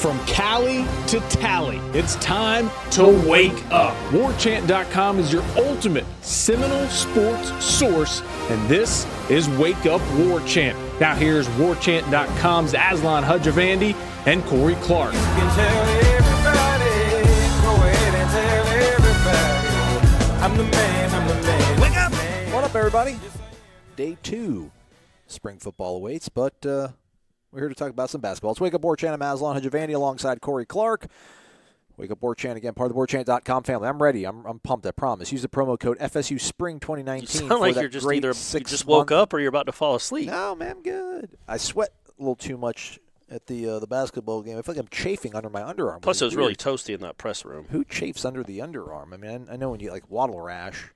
From Cali to Tally, it's time to wake up. WarChant.com is your ultimate Seminole sports source, and this is Wake Up War Chant. Now here's WarChant.com's Aslan Hudjavandi and Corey Clark. You can tell everybody, go ahead and tell everybody, I'm the man. Wake up! What up, everybody? Day 2, spring football awaits, but we're here to talk about some basketball. It's Wake Up War Chant. I'm Aslan Hudjavandi alongside Corey Clark. Wake Up War Chant, again, part of the WarChant.com family. I'm ready. I'm pumped, I promise. Use the promo code FSU Spring 2019. You sound like you're just either you just woke up or you're about to fall asleep. No, man, I'm good. I sweat a little too much at the basketball game. I feel like I'm chafing under my underarm. Plus, it was really toasty in that press room. Who chafes under the underarm? I mean, I know when you get like waddle rash.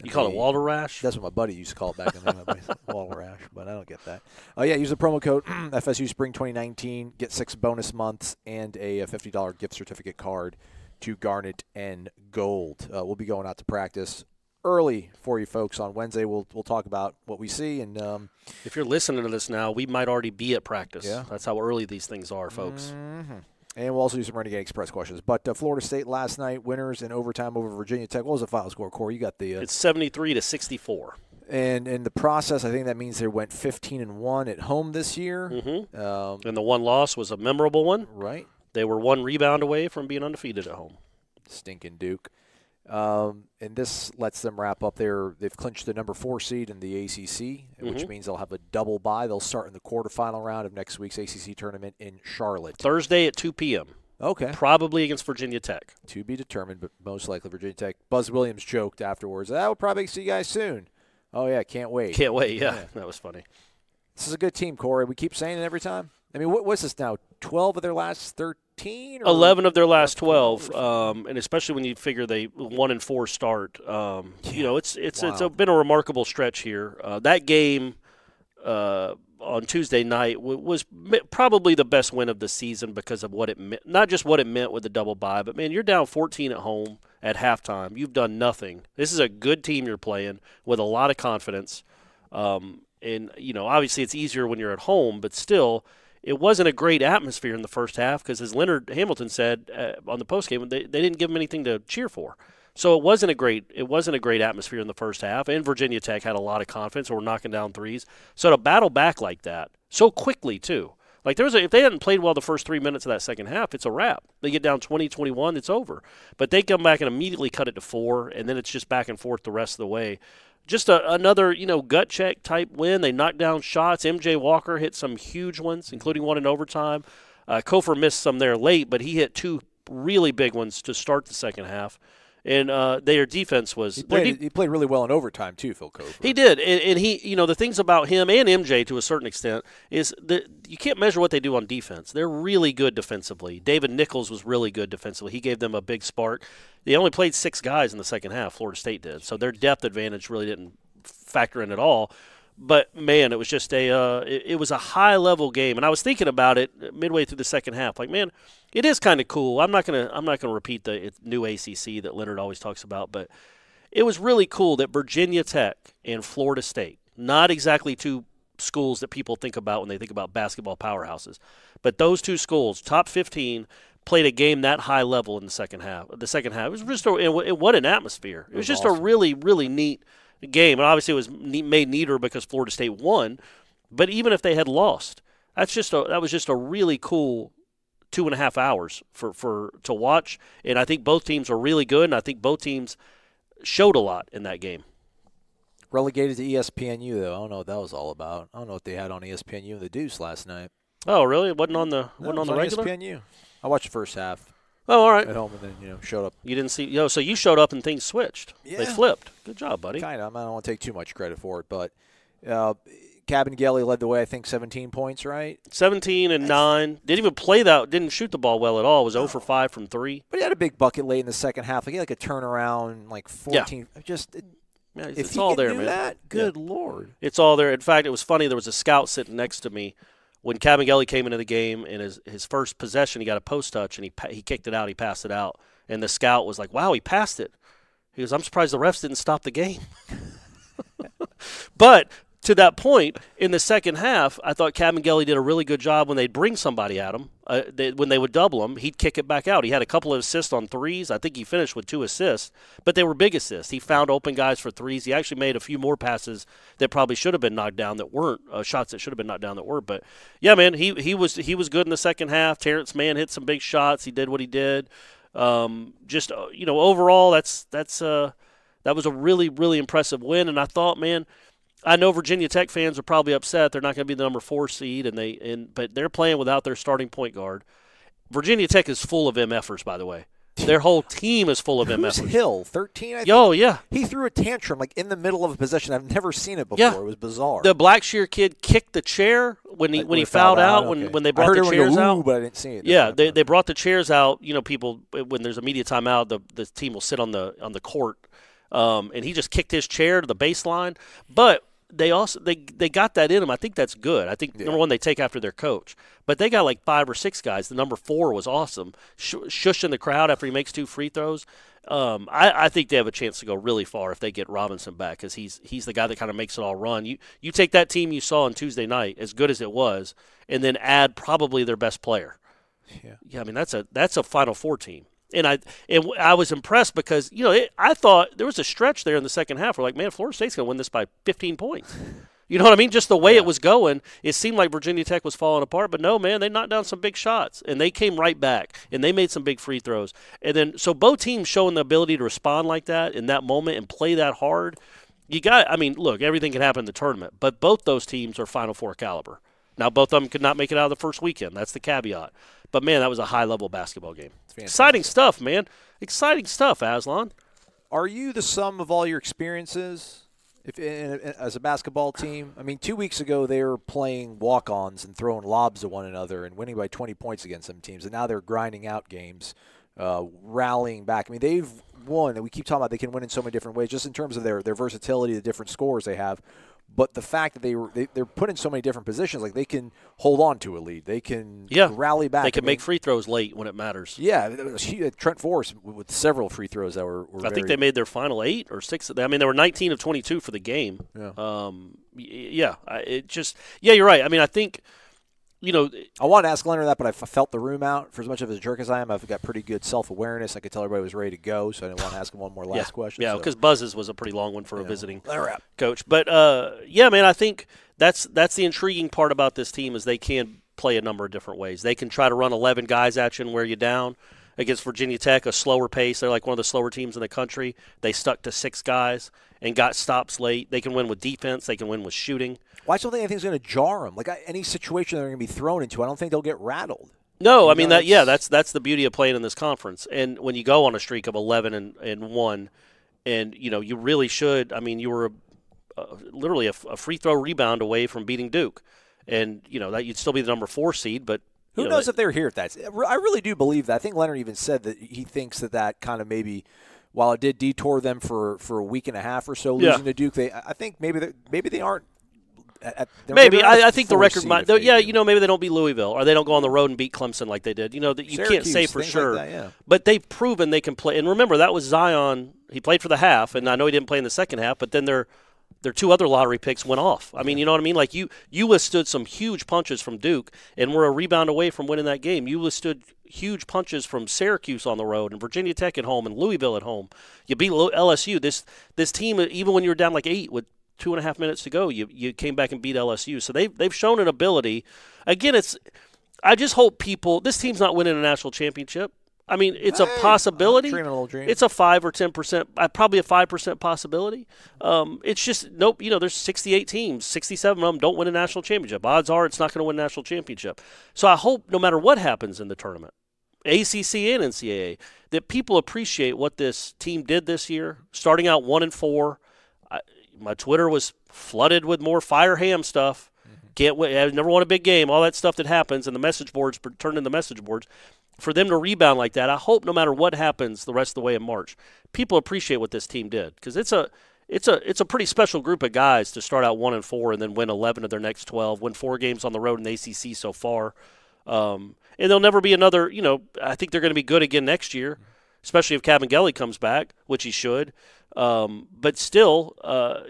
You call it Walter Rash? That's what my buddy used to call it back in the day, Walter Rash, but I don't get that. Yeah, use the promo code FSU Spring 2019. Get 6 bonus months and a $50 gift certificate card to Garnet and Gold. We'll be going out to practice early for you folks on Wednesday. We'll talk about what we see. And if you're listening to this now, we might already be at practice. Yeah. That's how early these things are, folks. Mm-hmm. And we'll also do some Renegade Express questions. But Florida State last night, winners in overtime over Virginia Tech. What was the final score, Corey? You got the it's 73-64. And in the process, I think that means they went 15-1 at home this year. Mm-hmm. And the one loss was a memorable one. Right. They were 1 rebound away from being undefeated at home. Stinking Duke. And this lets them wrap up they've clinched the number 4 seed in the ACC, which means they'll have a double bye. They'll start in the quarterfinal round of next week's ACC tournament in Charlotte. Thursday at 2 p.m. Okay. Probably against Virginia Tech. To be determined, but most likely Virginia Tech. Buzz Williams joked afterwards, we'll probably see you guys soon. Oh, yeah, can't wait. Can't wait, yeah. That was funny. This is a good team, Corey. We keep saying it every time. I mean, what's this now, 12 of their last 13? 11 of their last 12, and especially when you figure they 1-4 start. You know, it's been a remarkable stretch here. That game on Tuesday night was probably the best win of the season because of what it meant. Not just what it meant with the double bye, but, man, you're down 14 at home at halftime. You've done nothing. This is a good team you're playing with a lot of confidence. And, you know, obviously it's easier when you're at home, but still – it wasn't a great atmosphere in the first half because, as Leonard Hamilton said on the postgame, they didn't give him anything to cheer for. So it wasn't a great atmosphere in the first half. And Virginia Tech had a lot of confidence, or were knocking down threes. So to battle back like that so quickly too, like if they hadn't played well the first 3 minutes of that second half, it's a wrap. They get down 20-21, it's over. But they come back and immediately cut it to 4, and then it's just back and forth the rest of the way. Just another, gut check type win. They knocked down shots. M.J. Walker hit some huge ones, including one in overtime. Kofor missed some there late, but he hit 2 really big ones to start the second half. And their defense was – He played really well in overtime too, Phil Kofor. He did. And he, the things about him and MJ to a certain extent is that you can't measure what they do on defense. They're really good defensively. David Nichols was really good defensively. He gave them a big spark. They only played 6 guys in the second half, Florida State did. So their depth advantage really didn't factor in at all. But, man, it was just it was a high-level game. And I was thinking about it midway through the second half. Like, man, it is kind of cool. I'm not gonna repeat the new ACC that Leonard always talks about, but it was really cool that Virginia Tech and Florida State, not exactly 2 schools that people think about when they think about basketball powerhouses, but those 2 schools, top 15, played a game that high level in the second half. It was just what an atmosphere. It was just awesome. A really, really neat game, and obviously it was made neater because Florida State won. But even if they had lost, that was just a really cool 2.5 hours to watch. And I think both teams are really good, and I think both teams showed a lot in that game. Relegated to ESPNU though. I don't know what that was all about. I don't know what they had on ESPNU in the Deuce last night. Oh, really? It wasn't on the regular? ESPNU. I watched the first half. Oh, all right. At home, and then showed up. You didn't see, so you showed up and things switched. Yeah. They flipped. Good job, buddy. Kind of. I don't want to take too much credit for it, but Cabangeli led the way. I think 17 points, right? 17 and 9. Didn't even play that. Didn't shoot the ball well at all. Was 0 for 5 from 3. But he had a big bucket late in the second half. Like he had a turnaround, like 14. Yeah. Just. Yeah, if it's all there, man. That, good Lord. It's all there. In fact, it was funny. There was a scout sitting next to me when Cabangeli came into the game. In his first possession, he got a post touch, and he kicked it out. He passed it out. And the scout was like, wow, he passed it. He goes, I'm surprised the refs didn't stop the game. But to that point, in the second half, I thought Cabangeli did a really good job when they'd bring somebody at him. When they would double him, he'd kick it back out. He had a couple of assists on threes. I think he finished with 2 assists, but they were big assists. He found open guys for threes. He actually made a few more passes that probably should have been knocked down that weren't, shots that should have been knocked down that weren't. But, yeah, man, he was good in the second half. Terrence Mann hit some big shots. He did what he did. Overall, that was a really, really impressive win. And I thought, man, I know Virginia Tech fans are probably upset. They're not going to be the number 4 seed, but they're playing without their starting point guard. Virginia Tech is full of MFers, by the way. Their whole team is full of MFers. Who's Hill, 13, I think? Oh, yeah. He threw a tantrum like in the middle of a possession. I've never seen it before. Yeah. It was bizarre. The Blackshear kid kicked the chair when he fouled out, okay. when they brought the chairs go, out. But I didn't see it. Yeah, they brought the chairs out. People, when there's a media timeout, the team will sit on the court. And he just kicked his chair to the baseline. But they got that in them. I think that's good. I think, number one, they take after their coach. But they got like 5 or 6 guys. The number 4 was awesome. Shushing the crowd after he makes 2 free throws. I think they have a chance to go really far if they get Robinson back, because he's the guy that kind of makes it all run. You take that team you saw on Tuesday night, as good as it was, and then add probably their best player. Yeah, I mean, that's a Final Four team. And I was impressed because, I thought there was a stretch there in the second half where, like, man, Florida State's going to win this by 15 points. You know what I mean? Just the way it was going, it seemed like Virginia Tech was falling apart. But no, man, they knocked down some big shots, and they came right back, and they made some big free throws. And then, so both teams showing the ability to respond like that in that moment and play that hard. Look, everything can happen in the tournament, but both those teams are Final Four caliber. Now, both of them could not make it out of the first weekend. That's the caveat. But, man, that was a high-level basketball game. Exciting stuff, man. Exciting stuff, Aslan. Are you the sum of all your experiences as a basketball team? I mean, 2 weeks ago they were playing walk-ons and throwing lobs at one another and winning by 20 points against some teams, and now they're grinding out games, rallying back. I mean, they've won, and we keep talking about they can win in so many different ways, just in terms of their versatility, the different scores they have. But the fact that they're put in so many different positions, like they can hold on to a lead, they can rally back. They can make free throws late when it matters. Yeah, Trent Forrest with several free throws that were I think they made their final 8 or 6. I mean, they were 19 of 22 for the game. Yeah. You're right. I mean, I think, I wanted to ask Leonard that, but I felt the room out. For as much of a jerk as I am, I've got pretty good self-awareness. I could tell everybody was ready to go, so I didn't want to ask him one more last question. Yeah, because Buzz's was a pretty long one for a visiting coach. But, man, I think that's the intriguing part about this team is they can play a number of different ways. They can try to run 11 guys at you and wear you down. Against Virginia Tech, a slower pace. They're like one of the slower teams in the country. They stuck to 6 guys and got stops late. They can win with defense. They can win with shooting. Well, I don't think anything's going to jar them. Like any situation they're going to be thrown into, I don't think they'll get rattled. No, I mean that's the beauty of playing in this conference. And when you go on a streak of 11 and 1, and you really should. I mean, you were literally a free throw rebound away from beating Duke, and that you'd still be the number 4 seed, but. Who knows if they're here at that? I really do believe that. I think Leonard even said that he thinks that kind of maybe, while it did detour them for a week and a half or so losing to Duke, I think maybe they aren't. Maybe I think the record might. Maybe they don't beat Louisville or they don't go on the road and beat Clemson like they did. You can't say for sure. Like that, but they've proven they can play. And remember, that was Zion. He played for the half, and I know he didn't play in the second half. But then their 2 other lottery picks went off. I mean, you know what I mean? Like you withstood some huge punches from Duke, and we're a rebound away from winning that game. You withstood huge punches from Syracuse on the road, and Virginia Tech at home, and Louisville at home. You beat LSU. This team, even when you were down like 8 with 2.5 minutes to go, you came back and beat LSU. So they've shown an ability. Again, I just hope this team's not winning a national championship. I mean, it's a possibility. It's a 5 or 10%, probably a 5% possibility. It's just nope. There's 68 teams, 67 of them don't win a national championship. Odds are it's not going to win a national championship. So I hope no matter what happens in the tournament, ACC and NCAA, that people appreciate what this team did this year. Starting out 1-4, my Twitter was flooded with more Fire Ham stuff. Can't win. I've never won a big game. All that stuff that happens, and the message boards turned into message boards. For them to rebound like that, I hope no matter what happens the rest of the way in March, people appreciate what this team did, because it's a pretty special group of guys to start out 1-4 and then win 11 of their next 12, win 4 games on the road in the ACC so far, and there'll never be another. I think they're going to be good again next year, especially if Cabangeli comes back, which he should. But still,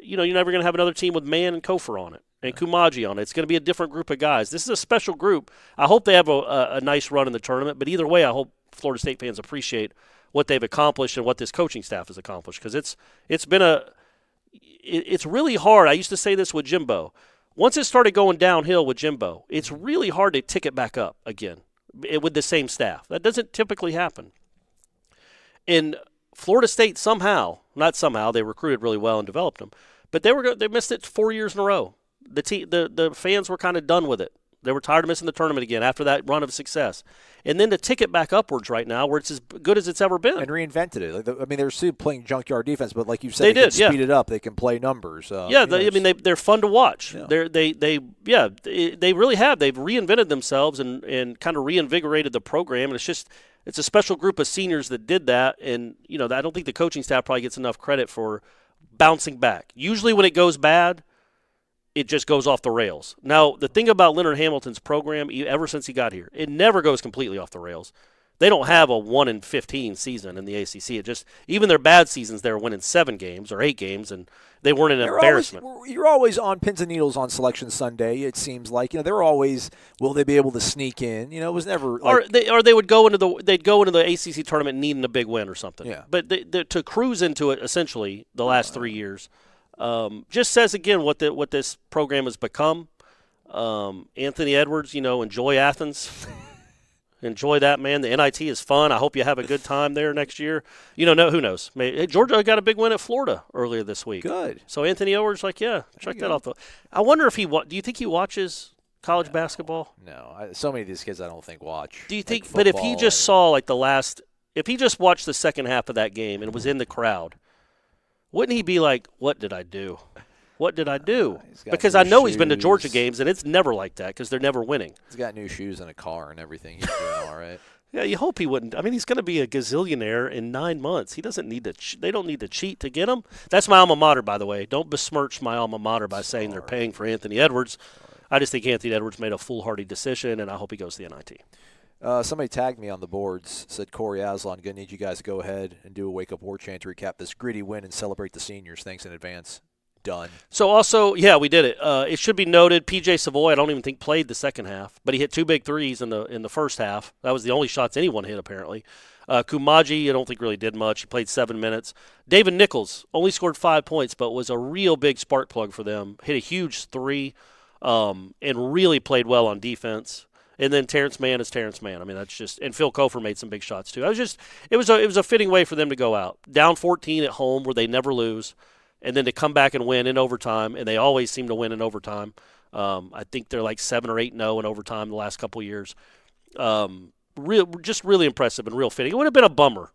you're never going to have another team with Mann and Kofor on it and Kumaji on it. It's going to be a different group of guys. This is a special group. I hope they have a nice run in the tournament, but either way, I hope Florida State fans appreciate what they've accomplished and what this coaching staff has accomplished, because it's really hard. I used to say this with Jimbo. Once it started going downhill with Jimbo, it's really hard to tick it back up again with the same staff. That doesn't typically happen. In Florida State, they recruited really well and developed them, but they missed it 4 years in a row. The fans were kind of done with it. They were tired of missing the tournament again after that run of success. And then to tick it back upwards right now, where it's as good as it's ever been. And reinvented it. They were still playing junkyard defense, but like you said, they can speed it up. They can play numbers. They're fun to watch. Yeah. They really have. They've reinvented themselves and kind of reinvigorated the program. And it's a special group of seniors that did that. And, I don't think the coaching staff probably gets enough credit for bouncing back. Usually when it goes bad, it just goes off the rails. Now, the thing about Leonard Hamilton's program, ever since he got here, it never goes completely off the rails. They don't have a 1-15 season in the ACC. Even their bad seasons, they were winning 7 games or 8 games, and they weren't an embarrassment. You're always on pins and needles on Selection Sunday. It seems like they're always, will they be able to sneak in? It was never. Like, they would go into the ACC tournament needing a big win or something. Yeah. But to cruise into it essentially the last 3 years. Just says again what this program has become. Anthony Edwards, enjoy Athens. Enjoy that, man. The NIT is fun. I hope you have a good time there next year. Who knows? Georgia got a big win at Florida earlier this week. Good. So Anthony Edwards, check that off. I wonder if do you think he watches college basketball? No. So many of these kids I don't think watch. Do you think? But if he just saw if he just watched the second half of that game and was in the crowd, wouldn't he be like, what did I do? What did I do? Because I know he's been to Georgia games, and it's never like that because they're never winning. He's got new shoes and a car and everything. He's doing all right. Yeah, you hope he wouldn't. I mean, he's going to be a gazillionaire in 9 months. He doesn't need to. They don't need to cheat to get him. That's my alma mater, by the way. Don't besmirch my alma mater by saying they're paying for Anthony Edwards. I just think Anthony Edwards made a foolhardy decision, and I hope he goes to the NIT. Somebody tagged me on the boards, said Corey Aslan, going to need you guys to go ahead and do a wake-up war chant to recap this gritty win and celebrate the seniors. Thanks in advance. Done. So also, we did it. It should be noted, P.J. Savoy, I don't even think played the second half, but he hit 2 big threes in the first half. That was the only shots anyone hit, apparently. Kumaji, I don't think really did much. He played 7 minutes. David Nichols only scored 5 points, but was a real big spark plug for them. Hit a huge 3 and really played well on defense. And then Terrence Mann is Terrence Mann. I mean, that's just – and Phil Kofor made some big shots too. It was a fitting way for them to go out. Down 14 at home where they never lose, and then to come back and win in overtime, and they always seem to win in overtime. I think they're like 7 or 8-0 in overtime the last couple of years. Just really impressive and real fitting. It would have been a bummer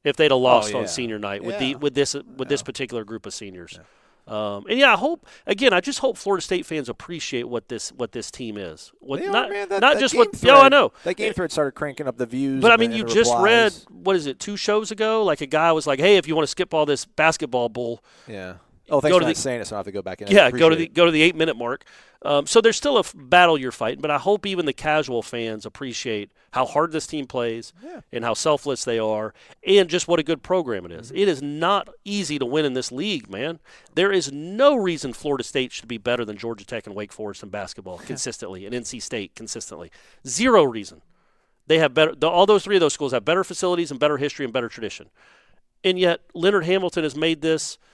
if they'd have lost on senior night with this particular group of seniors. Yeah. I just hope Florida State fans appreciate what this team is. I know. That game thread started cranking up the views. But I mean, you just read, 2 shows ago? Like a guy was like, "Hey, if you want to skip all this basketball bull, yeah." Oh, thanks for saying it, so I have to go back in. Yeah, go to the 8-minute mark. So there's still a battle you're fighting, but I hope even the casual fans appreciate how hard this team plays and how selfless they are and just what a good program it is. Mm-hmm. It is not easy to win in this league, man. There is no reason Florida State should be better than Georgia Tech and Wake Forest in basketball consistently and NC State consistently. Zero reason. They have better. All those 3 of those schools have better facilities and better history and better tradition. And yet Leonard Hamilton has made this –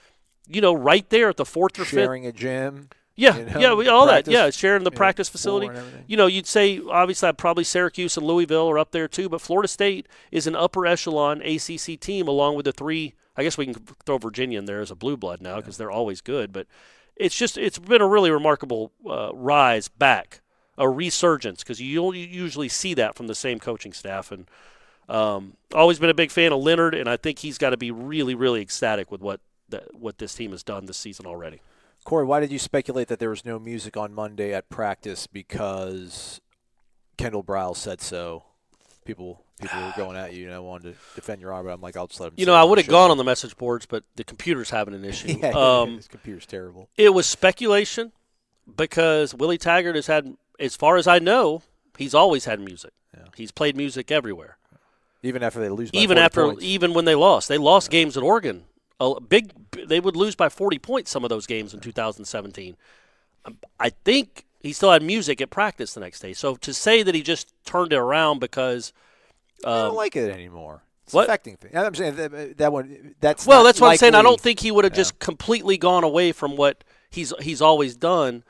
right there at the 4th or 5th. Sharing a gym. All that. Yeah, sharing the practice facility. You'd say, obviously, probably Syracuse and Louisville are up there too, but Florida State is an upper echelon ACC team along with the 3. I guess we can throw Virginia in there as a blue blood now because they're always good, but it's been a really remarkable rise back, a resurgence, because you usually see that from the same coaching staff. And always been a big fan of Leonard, and I think he's got to be really, really ecstatic with what this team has done this season already. Corey, why did you speculate that there was no music on Monday at practice? Because Kendall Briles said so. People were going at you, and I wanted to defend your arm, but I'm like, I'll just let them. I would have gone on the message boards, but the computer's having an issue. His computer's terrible. It was speculation because Willie Taggart has had, as far as I know, he's always had music. Yeah. He's played music everywhere. Even after they lose by 40 points. Even when they lost. They lost games at Oregon They would lose by 40 points some of those games in 2017. I think he still had music at practice the next day. So to say that he just turned it around because I don't like it anymore. It's what? affecting things. I'm saying that one. That's well, not that's what I'm saying. I likely. don't think he would have just completely gone away from what he's always done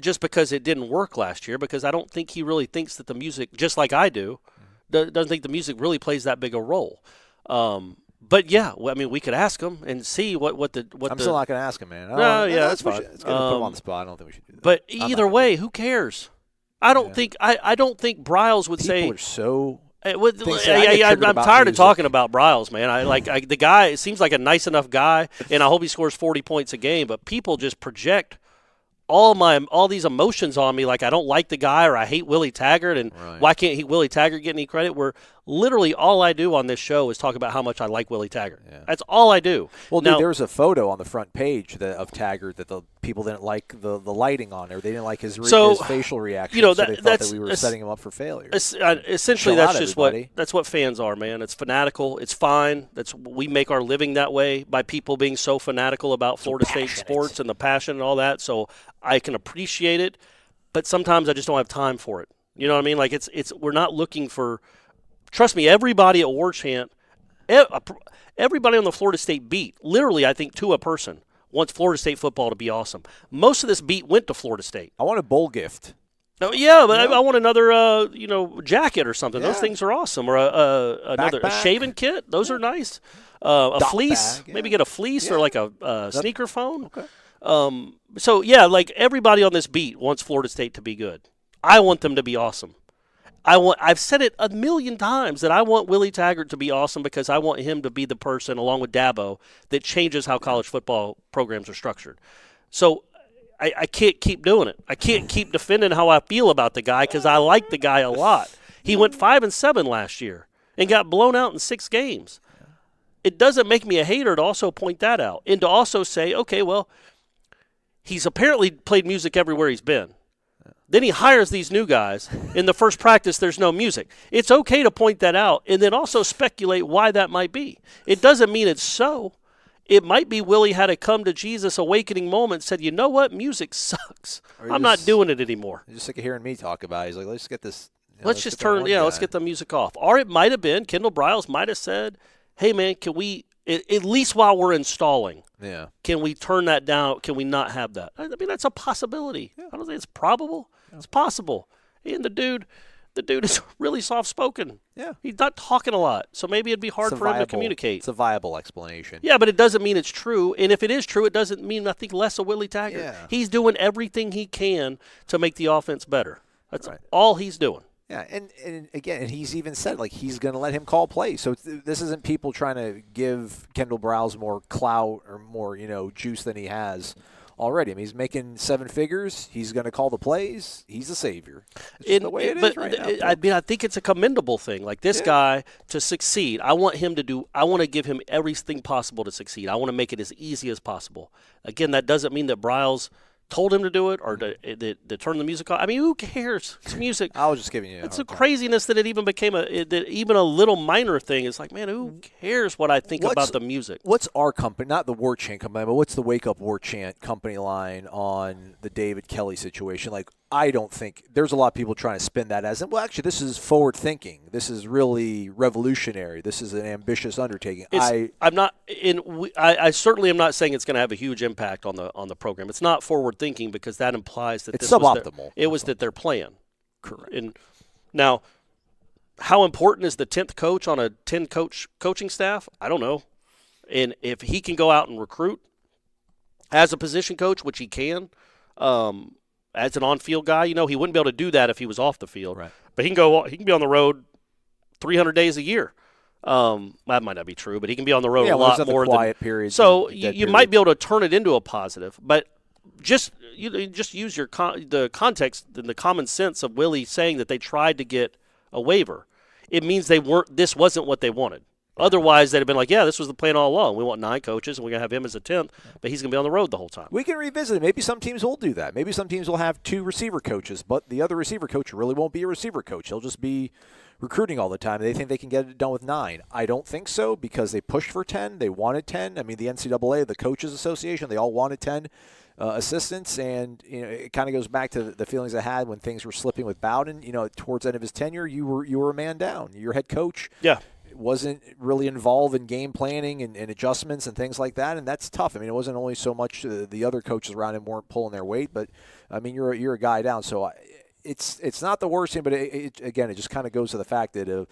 just because it didn't work last year. Because I don't think he really thinks that the music, just like I do, doesn't think the music really plays that big a role. But yeah, I mean, we could ask him and see what I'm still not going to ask him, man. That's fine. It's going to put him on the spot. I don't think we should do that. But either way, who cares? I don't think Briles would say. People are so. I'm tired of talking about Briles, man. The guy. It seems like a nice enough guy, and I hope he scores 40 points a game. But people just project all these emotions on me, like I don't like the guy or I hate Willie Taggart, and why can't Willie Taggart get any credit? Where literally all I do on this show is talk about how much I like Willie Taggart. Yeah. That's all I do. Well, dude, there was a photo on the front page of Taggart that the people didn't like the lighting on, or they didn't like his facial reaction. So they thought that we were setting him up for failure. Essentially, that's just what fans are, man. It's fanatical. It's fine. We make our living that way by people being so fanatical about Florida State sports and the passion and all that. So I can appreciate it, but sometimes I just don't have time for it. You know what I mean? Like we're not looking for. Trust me, everybody at War Chant, everybody on the Florida State beat, literally, I think to a person, wants Florida State football to be awesome. Most of this beat went to Florida State. I want a bowl gift. Oh yeah, but I want another jacket or something. Yeah. Those things are awesome. Or a shaving kit. Those are nice. A fleece. Bag, maybe get a fleece or like a sneaker phone. Okay. So yeah, like everybody on this beat wants Florida State to be good. I want them to be awesome. I've said it a million times that I want Willie Taggart to be awesome because I want him to be the person, along with Dabo, that changes how college football programs are structured. So I can't keep doing it. I can't keep defending how I feel about the guy because I like the guy a lot. He went 5-7 last year and got blown out in 6 games. It doesn't make me a hater to also point that out and to also say, okay, well, he's apparently played music everywhere he's been. Then he hires these new guys. In the first practice, there's no music. It's okay to point that out and then also speculate why that might be. It doesn't mean it's so. It might be Willie had a come-to-Jesus awakening moment and said, you know what, music sucks. I'm not doing it anymore. You're just sick of hearing me talk about it. He's like, let's get this. Let's just let's get the music off. Or it might have been, Kendall Briles might have said, hey, man, can we, at least while we're installing, can we turn that down? Can we not have that? I mean, that's a possibility. Yeah. I don't think it's probable. Yeah. It's possible. And the dude is really soft-spoken. Yeah. He's not talking a lot, so maybe it'd be hard for him to communicate. It's a viable explanation. Yeah, but it doesn't mean it's true. And if it is true, it doesn't mean I think less of Willie Taggart. Yeah. He's doing everything he can to make the offense better. That's all he's doing. Yeah, and again, he's even said, like, he's going to let him call plays. So this isn't people trying to give Kendall Briles more clout or more, juice than he has already. I mean, he's making 7 figures. He's going to call the plays. He's a savior. It's just the way it is right now. I mean, I think it's a commendable thing. Like, this guy, to succeed, I want to give him everything possible to succeed. I want to make it as easy as possible. Again, that doesn't mean that Briles told him to do it or to turn the music off. I mean, who cares? It's music. I was just giving you. It's a craziness that it even became even a little minor thing. It's like, man, who cares what I think about the music? What's our company, not the War Chant company, but what's the Wake Up War Chant company line on the David Kelly situation? Like, I don't think there's a lot of people trying to spin that as, well, actually, this is forward thinking. This is really revolutionary. This is an ambitious undertaking. I certainly am not saying it's going to have a huge impact on the program. It's not forward thinking because that implies that it's suboptimal. It was their plan. Correct. And now, how important is the 10th coach on a 10-coach coaching staff? I don't know. And if he can go out and recruit as a position coach, which he can, as an on-field guy, he wouldn't be able to do that if he was off the field. Right. But he can be on the road 300 days a year. That might not be true, but he can be on the road a lot more. Quiet periods. So you might be able to turn it into a positive, but just use the context and the common sense of Willie saying that they tried to get a waiver. It means this wasn't what they wanted. Otherwise, they'd have been like, yeah, this was the plan all along. We want 9 coaches, and we're going to have him as a 10th, but he's going to be on the road the whole time. We can revisit it. Maybe some teams will do that. Maybe some teams will have 2 receiver coaches, but the other receiver coach really won't be a receiver coach. He'll just be recruiting all the time. They think they can get it done with 9. I don't think so because they pushed for 10. They wanted 10. I mean, the NCAA, the Coaches Association, they all wanted 10 assistants, and it kind of goes back to the feelings I had when things were slipping with Bowden. Towards the end of his tenure, you were a man down. Your head coach. Yeah. Wasn't really involved in game planning and adjustments and things like that, and that's tough. I mean, it wasn't only so much the other coaches around him weren't pulling their weight, but I mean, you're a guy down, so it's not the worst thing. But it just kind of goes to the fact that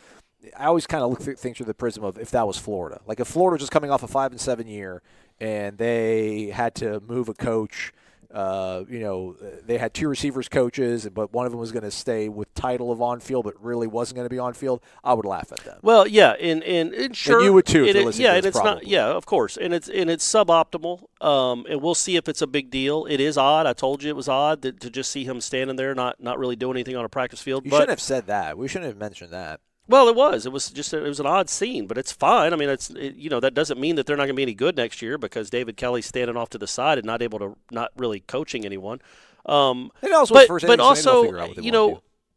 I always kind of look at things through the prism of if that was Florida, like if Florida was just coming off a 5-7 year and they had to move a coach. They had 2 receivers coaches, but one of them was going to stay with title of on-field, but really wasn't going to be on-field. I would laugh at them. Well, yeah, and sure, and you would too. If you're listening to this, it's probably. not. Yeah, of course, and it's suboptimal. And we'll see if it's a big deal. It is odd. I told you it was odd to just see him standing there, not really doing anything on a practice field. You shouldn't have said that. We shouldn't have mentioned that. Well, it was. It was just. It was an odd scene, but it's fine. I mean, that doesn't mean that they're not going to be any good next year because David Kelly's standing off to the side and not really coaching anyone. It also but also,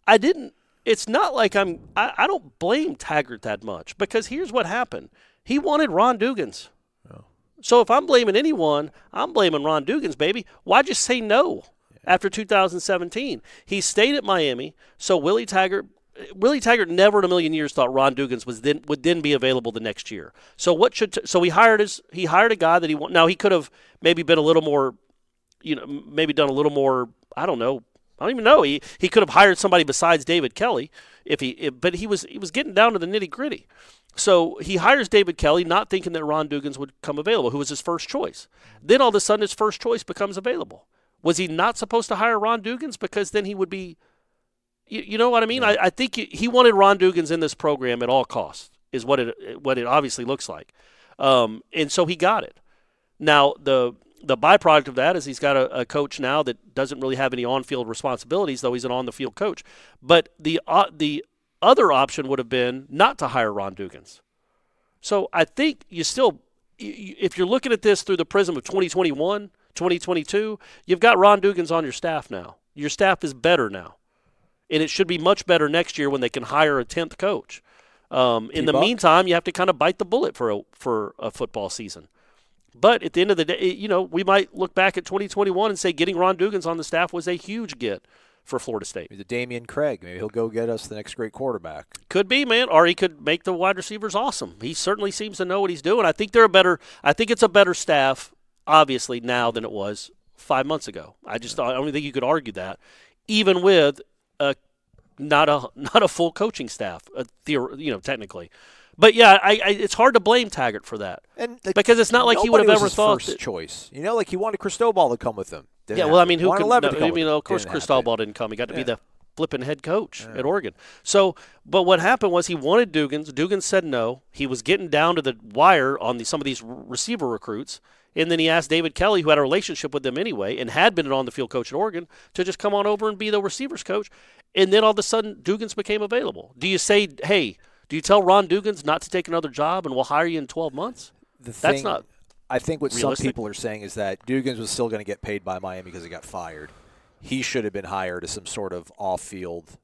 I didn't. It's not like I don't blame Taggart that much because here's what happened. He wanted Ron Dugans. Oh. So if I'm blaming anyone, I'm blaming Ron Dugans, baby. Why'd you say no after 2017? He stayed at Miami, so Willie Taggart never in a million years thought Ron Dugans would then be available the next year. So he hired a guy that now he could have maybe been a little more, maybe done a little more. I don't even know. He could have hired somebody besides David Kelly but he was getting down to the nitty gritty. So he hires David Kelly, not thinking that Ron Dugans would come available, who was his first choice. Then all of a sudden his first choice becomes available. Was he not supposed to hire Ron Dugans because then he would be? You know what I mean? Yeah. I think he wanted Ron Dugans in this program at all costs, is what it obviously looks like. And so he got it. Now, the byproduct of that is he's got a coach now that doesn't really have any on-field responsibilities, though he's an on-the-field coach. But the other option would have been not to hire Ron Dugans. So I think if you're looking at this through the prism of 2021, 2022, you've got Ron Dugans on your staff now. Your staff is better now. And it should be much better next year when they can hire a 10th coach. In the meantime, you have to kind of bite the bullet for a football season. But at the end of the day, we might look back at 2021 and say getting Ron Dugans on the staff was a huge get for Florida State. Maybe the Damian Craig. Maybe he'll go get us the next great quarterback. Could be, man. Or he could make the wide receivers awesome. He certainly seems to know what he's doing. I think it's a better staff, obviously, now than it was 5 months ago. I don't think you could argue that, even with not a full coaching staff, technically. But yeah, it's hard to blame Taggart for that, because it's not like he would have ever thought first choice. Like he wanted Cristobal to come with him. Who could? Of course, Cristobal didn't come. He got to be the flipping head coach at Oregon. So, but what happened was he wanted Dugans. Dugans said no. He was getting down to the wire on some of these receiver recruits. And then he asked David Kelly, who had a relationship with them anyway and had been an on-the-field coach at Oregon, to just come on over and be the receivers coach. And then all of a sudden, Dugans became available. Do you say, hey, do you tell Ron Dugans not to take another job and we'll hire you in 12 months? That's not I think what realistic. Some people are saying is that Dugans was still going to get paid by Miami because he got fired. He should have been hired as some sort of off-field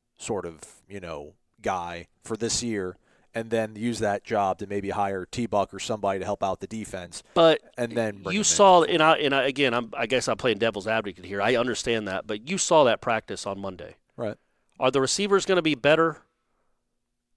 guy for this year, and then use that job to maybe hire T-Buck or somebody to help out the defense. But and then you saw, I guess I'm playing devil's advocate here. I understand that, but you saw that practice on Monday. Right. Are the receivers going to be better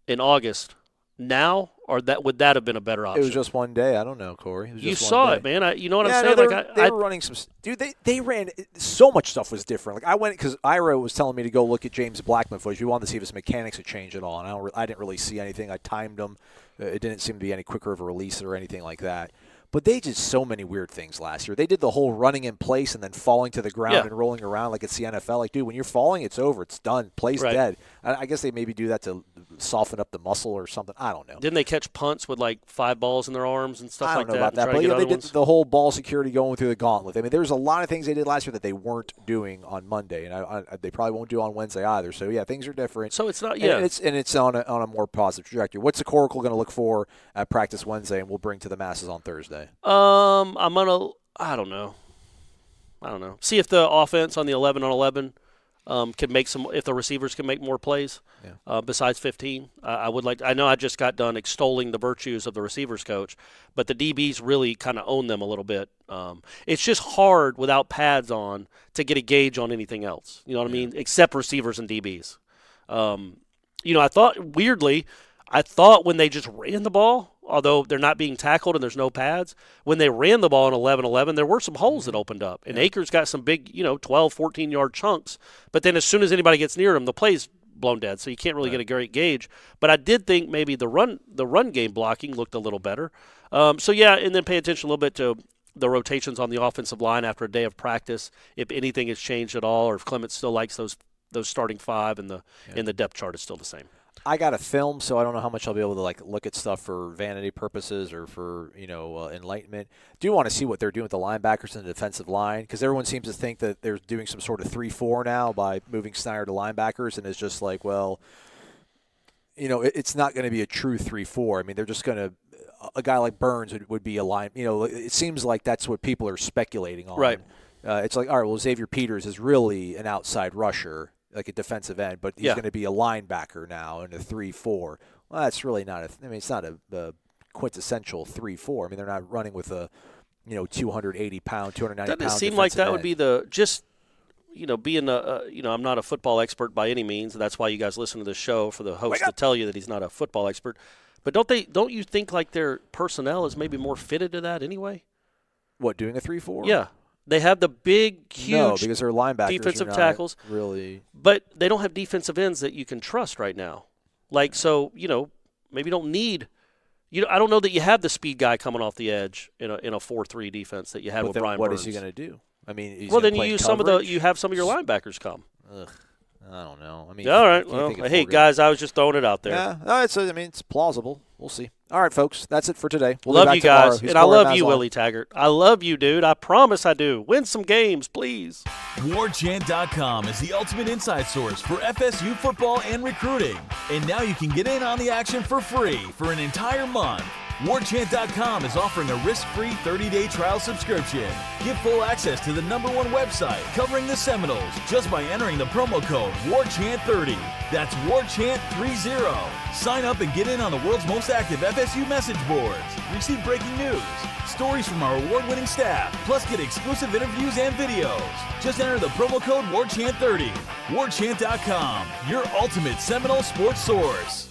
in August now, or would that have been a better option? It was just one day. I don't know, Corey. You saw it, man. You know what I'm saying? They were running some – dude, they ran – so much stuff was different. Like I went – because Ira was telling me to go look at James Blackman footage. We wanted to see if his mechanics had changed at all, and I didn't really see anything. I timed them. It didn't seem to be any quicker of a release or anything like that. But they did so many weird things last year. They did the whole running in place and then falling to the ground and rolling around like it's the NFL. Like, dude, when you're falling, it's over. It's done. Play's dead. I guess they maybe do that to soften up the muscle or something. I don't know. Didn't they catch punts with like 5 balls in their arms and stuff like that? I don't know about that, but they did the whole ball security going through the gauntlet. I mean, there's a lot of things they did last year that they weren't doing on Monday, and they probably won't do on Wednesday either. So yeah, things are different. So it's not and it's on a more positive trajectory. What's the Coracle going to look for at practice Wednesday, and we'll bring to the masses on Thursday? I don't know. See if the offense on the 11-on-11 can make some. If the receivers can make more plays, besides 15, I would like. I know I just got done extolling the virtues of the receivers coach, but the DBs really kind of own them a little bit. It's just hard without pads on to get a gauge on anything else. You know what I mean? Except receivers and DBs. I thought when they just ran the ball, although they're not being tackled and there's no pads, when they ran the ball in 11-11, there were some holes that opened up. And Akers got some big, 12, 14-yard chunks. But then as soon as anybody gets near him, the play's blown dead. So you can't really get a great gauge. But I did think maybe the run game blocking looked a little better. And then pay attention a little bit to the rotations on the offensive line after a day of practice, if anything has changed at all, or if Clement still likes those starting 5 and the depth chart is still the same. I got a film, so I don't know how much I'll be able to look at stuff for vanity purposes or for enlightenment. Do want to see what they're doing with the linebackers and the defensive line, because everyone seems to think that they're doing some sort of 3-4 now by moving Snyder to linebackers, and it's just like, well, it's not going to be a true 3-4. I mean, they're just going to a guy like Burns would be a line. It seems like that's what people are speculating on. Right. It's like, all right, well, Xavier Peters is really an outside rusher, like a defensive end, but he's going to be a linebacker now in a 3-4. Well, that's really not it's not a quintessential 3-4. I mean, they're not running with a 280-pound, 290-pound. Doesn't it seem like that would be being I'm not a football expert by any means, and that's why you guys listen to this show, for the host to tell you that he's not a football expert. But don't you think like their personnel is maybe more fitted to that anyway? What, doing a 3-4? Yeah. They have the big, huge because they're linebackers, defensive tackles. Really. But they don't have defensive ends that you can trust right now. Maybe you don't need I don't know that you have the speed guy coming off the edge in a 4-3 defense that you had with Brian What Burns. Is he going to do? I mean, then you use you have some of your linebackers come. Ugh. I don't know. I mean, all right. Well, hey, guys, I was just throwing it out there. Yeah, it's plausible. We'll see. All right, folks, that's it for today. We'll love you guys, and I love you, Willie Taggart. I love you, dude. I promise I do. Win some games, please. WarChant.com is the ultimate inside source for FSU football and recruiting. And now you can get in on the action for free for an entire month. WarChant.com is offering a risk-free 30-day trial subscription. Get full access to the #1 website covering the Seminoles just by entering the promo code WarChant30. That's WarChant30. Sign up and get in on the world's most active FSU message boards. Receive breaking news, stories from our award-winning staff, plus get exclusive interviews and videos. Just enter the promo code WarChant30. WarChant.com, your ultimate Seminole sports source.